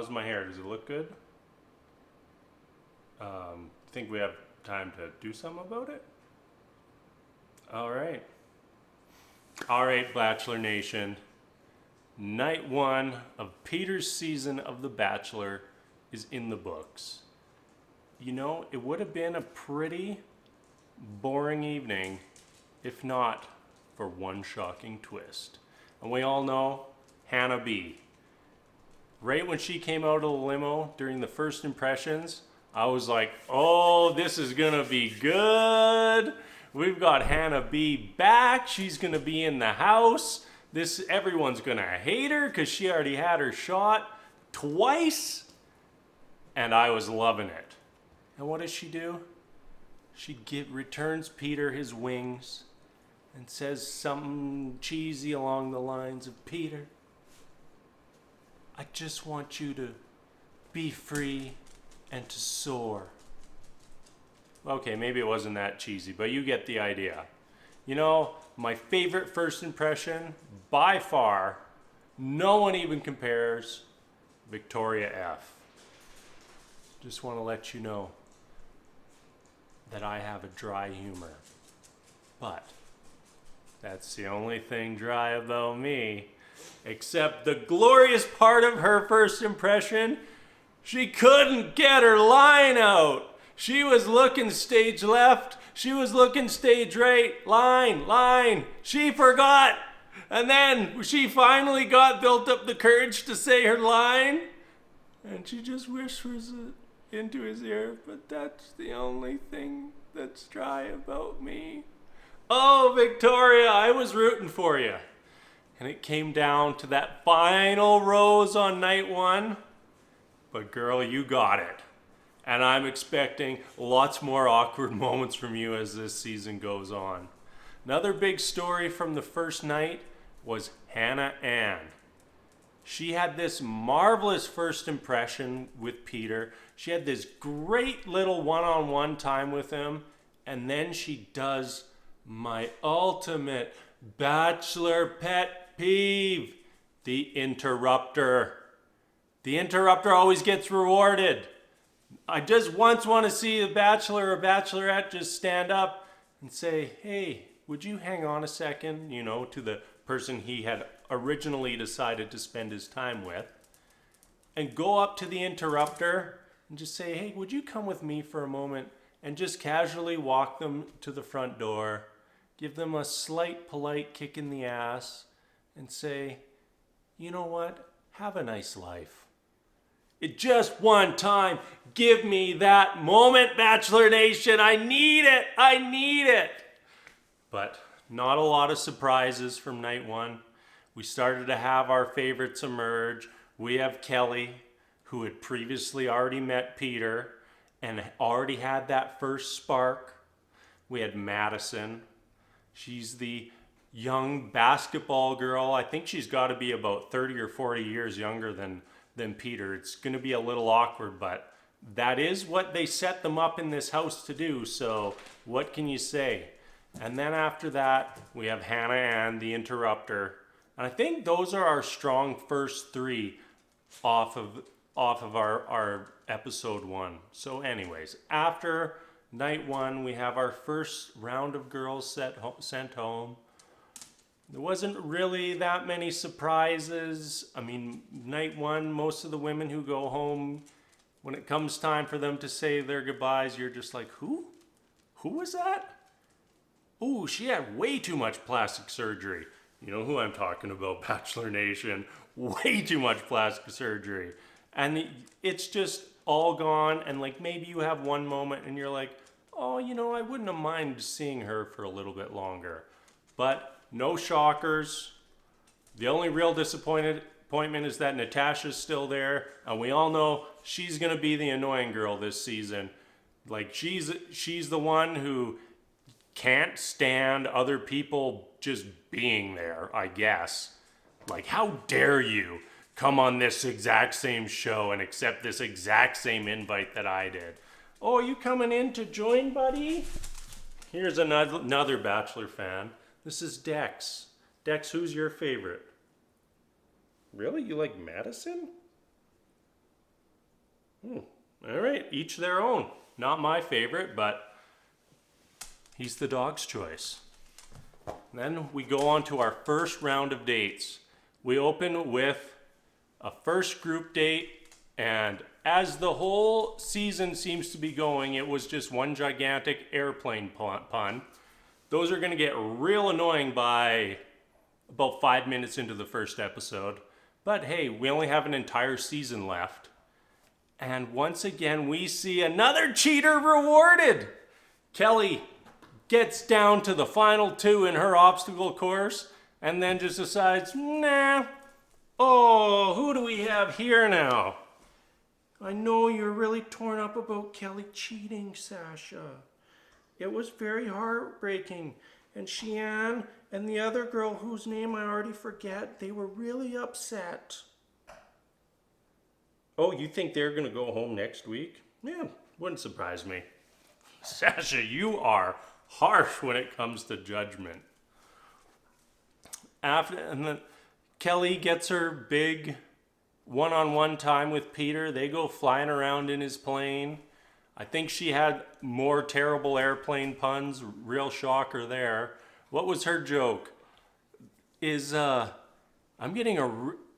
How's my hair? Does it look good? Think we have time to do something about it? All right. All right, Bachelor Nation. Night 1 of Peter's season of The Bachelor is in the books. You know, it would have been a pretty boring evening if not for one shocking twist. And we all know Hannah B. Right when she came out of the limo during the first impressions, I was like, oh, this is gonna be good. We've got Hannah B back. She's gonna be in the house. Everyone's gonna hate her because she already had her shot twice. And I was loving it. And what does she do? She returns Peter his wings and says something cheesy along the lines of, Peter, I just want you to be free and to soar. Okay, maybe it wasn't that cheesy, but you get the idea. You know, my favorite first impression, by far, no one even compares, Victoria F. Just want to let you know that I have a dry humor. But that's the only thing dry about me. Except the glorious part of her first impression, she couldn't get her line out. She was looking stage left. She was looking stage right. Line. She forgot. And then she finally built up the courage to say her line. And she just whispers it into his ear. But that's the only thing that's dry about me. Oh, Victoria, I was rooting for you. And it came down to that final rose on night 1. But girl, you got it. And I'm expecting lots more awkward moments from you as this season goes on. Another big story from the first night was Hannah Ann. She had this marvelous first impression with Peter. She had this great little one-on-one time with him. And then she does my ultimate Bachelor pet peeve, the interrupter. The interrupter always gets rewarded. I just once want to see a Bachelor or Bachelorette just stand up and say, hey, would you hang on a second, to the person he had originally decided to spend his time with, and go up to the interrupter and just say, hey, would you come with me for a moment, and just casually walk them to the front door, give them a slight polite kick in the ass, and say, you know what, have a nice life. It just one time, give me that moment, Bachelor Nation. I need it. But not a lot of surprises from night 1. We started to have our favorites emerge. We have Kelley, who had previously already met Peter and already had that first spark. We had Madison. She's the young basketball girl. I think she's got to be about 30 or 40 years younger than Peter. It's going to be a little awkward, but that is what they set them up in this house to do. So what can you say? And then after that, we have Hannah Ann, the interrupter. And I think those are our strong first 3 off of our episode 1. So anyways, after night 1, we have our first round of girls sent home. There wasn't really that many surprises. I mean, night 1, most of the women who go home, when it comes time for them to say their goodbyes, you're just like, who? Who was that? Ooh, she had way too much plastic surgery. You know who I'm talking about, Bachelor Nation. Way too much plastic surgery. And it's just all gone. And like maybe you have one moment and you're like, oh, I wouldn't have minded seeing her for a little bit longer. But no shockers. The only real disappointment is that Natasha's still there. And we all know she's going to be the annoying girl this season. Like she's the one who can't stand other people just being there, I guess. Like, how dare you come on this exact same show and accept this exact same invite that I did? Oh, you coming in to join, buddy? Here's another Bachelor fan. This is Dex. Dex, who's your favorite? Really? You like Madison? All right, each their own. Not my favorite, but he's the dog's choice. Then we go on to our first round of dates. We open with a first group date, and as the whole season seems to be going, it was just one gigantic airplane pun. Those are going to get real annoying by about 5 minutes into the first episode. But hey, we only have an entire season left. And once again, we see another cheater rewarded. Kelley gets down to the final 2 in her obstacle course and then just decides, nah. Oh, who do we have here now? I know you're really torn up about Kelley cheating, Sasha. It was very heartbreaking. And Sheann and the other girl whose name I already forget, they were really upset. Oh, you think they're going to go home next week? Yeah, wouldn't surprise me. Sasha, you are harsh when it comes to judgment. And then Kelley gets her big one-on-one time with Peter. They go flying around in his plane. I think she had more terrible airplane puns. Real shocker there. What was her joke? I'm getting a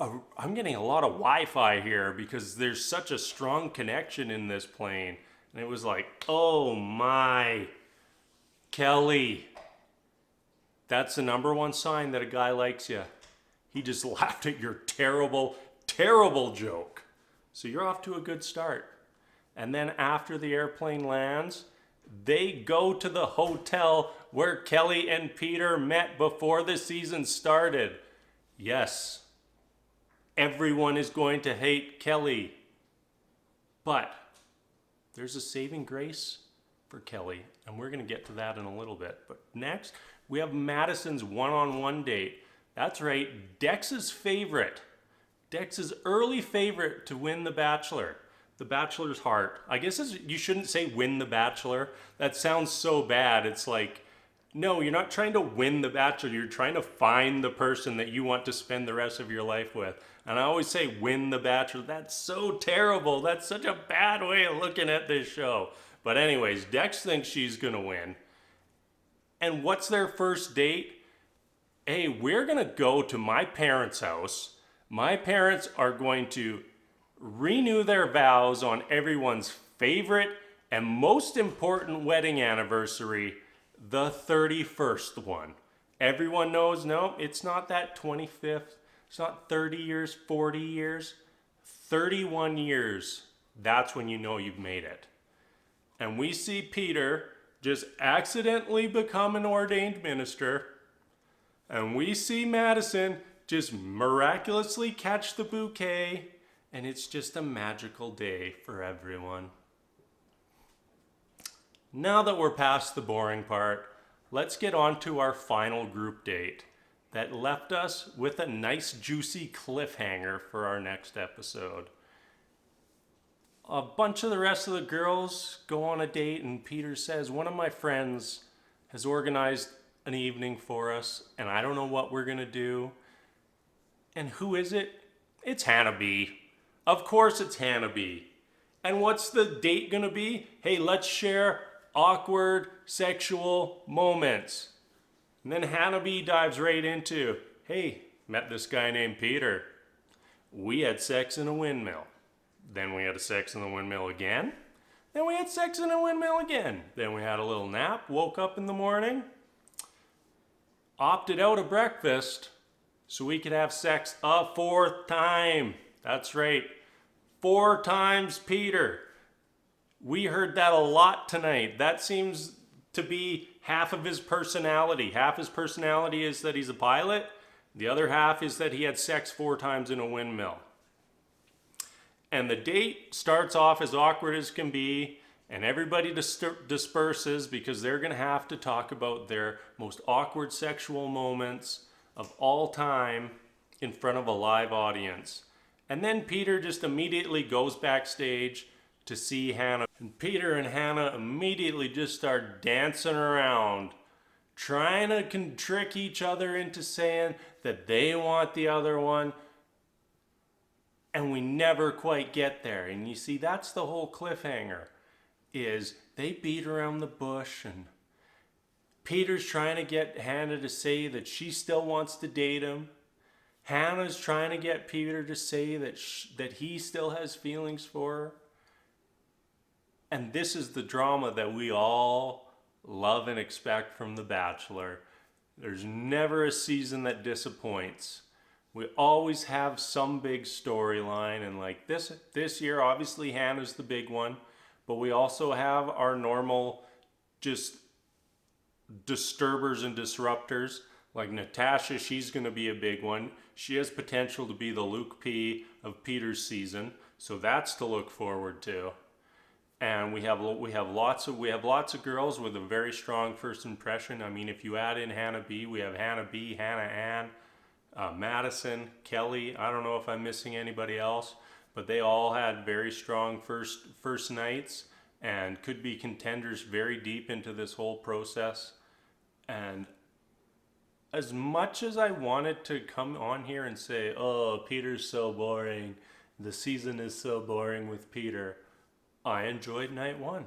lot of Wi-Fi here because there's such a strong connection in this plane. And it was like, oh my, Kelley. That's the number one sign that a guy likes you. He just laughed at your terrible, terrible joke. So you're off to a good start. And then after the airplane lands, they go to the hotel where Kelley and Peter met before the season started. Yes, everyone is going to hate Kelley. But there's a saving grace for Kelley, and we're going to get to that in a little bit. But next, we have Madison's one-on-one date. That's right, Dex's favorite. Dex's early favorite to win The Bachelor. The Bachelor's heart. I guess you shouldn't say win The Bachelor. That sounds so bad. It's like, no, you're not trying to win The Bachelor. You're trying to find the person that you want to spend the rest of your life with. And I always say win The Bachelor. That's so terrible. That's such a bad way of looking at this show. But anyways, Dex thinks she's going to win. And what's their first date? Hey, we're going to go to my parents' house. My parents are going to renew their vows on everyone's favorite and most important wedding anniversary, the 31st one. Everyone knows, no, it's not that 25th. It's not 30 years, 40 years, 31 years. That's when you know you've made it. And we see Peter just accidentally become an ordained minister. And we see Madison just miraculously catch the bouquet. And it's just a magical day for everyone. Now that we're past the boring part, let's get on to our final group date that left us with a nice juicy cliffhanger for our next episode. A bunch of the rest of the girls go on a date, and Peter says, one of my friends has organized an evening for us, and I don't know what we're gonna do. And who is it? It's Hannah B. Of course it's Hannah B. And what's the date gonna be? Hey, let's share awkward sexual moments. And then Hannah B dives right into, hey, met this guy named Peter. We had sex in a windmill. Then we had sex in the windmill again. Then we had sex in a windmill again. Then we had a little nap, woke up in the morning, opted out of breakfast so we could have sex a 4th time. That's right. 4 times Peter. We heard that a lot tonight. That seems to be half of his personality. Half his personality is that he's a pilot. The other half is that he had sex 4 times in a windmill. And the date starts off as awkward as can be, and everybody disperses because they're going to have to talk about their most awkward sexual moments of all time in front of a live audience. And then Peter just immediately goes backstage to see Hannah. And Peter and Hannah immediately just start dancing around, trying to trick each other into saying that they want the other one. and we never quite get there. And you see, that's the whole cliffhanger, is they beat around the bush, and Peter's trying to get Hannah to say that she still wants to date him. Hannah's trying to get Peter to say that he still has feelings for her. And this is the drama that we all love and expect from The Bachelor. There's never a season that disappoints. We always have some big storyline, and like this year, obviously Hannah's the big one, but we also have our normal just disturbers and disruptors. Like Natasha, she's going to be a big one. She has potential to be the Luke P of Peter's season, so that's to look forward to. And we have lots of girls with a very strong first impression. I mean, if you add in Hannah B, we have Hannah B, Hannah Ann, Madison, Kelley. I don't know if I'm missing anybody else, but they all had very strong first nights and could be contenders very deep into this whole process. And as much as I wanted to come on here and say, "Oh, Peter's so boring. The season is so boring with Peter," I enjoyed night one,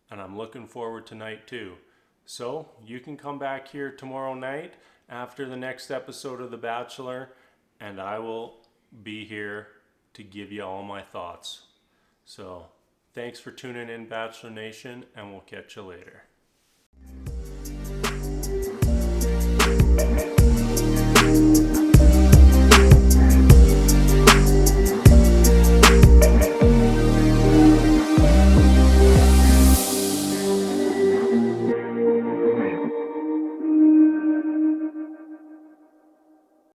and I'm looking forward to night two. So you can come back here tomorrow night after the next episode of The Bachelor, and I will be here to give you all my thoughts. So thanks for tuning in, Bachelor Nation, and we'll catch you later.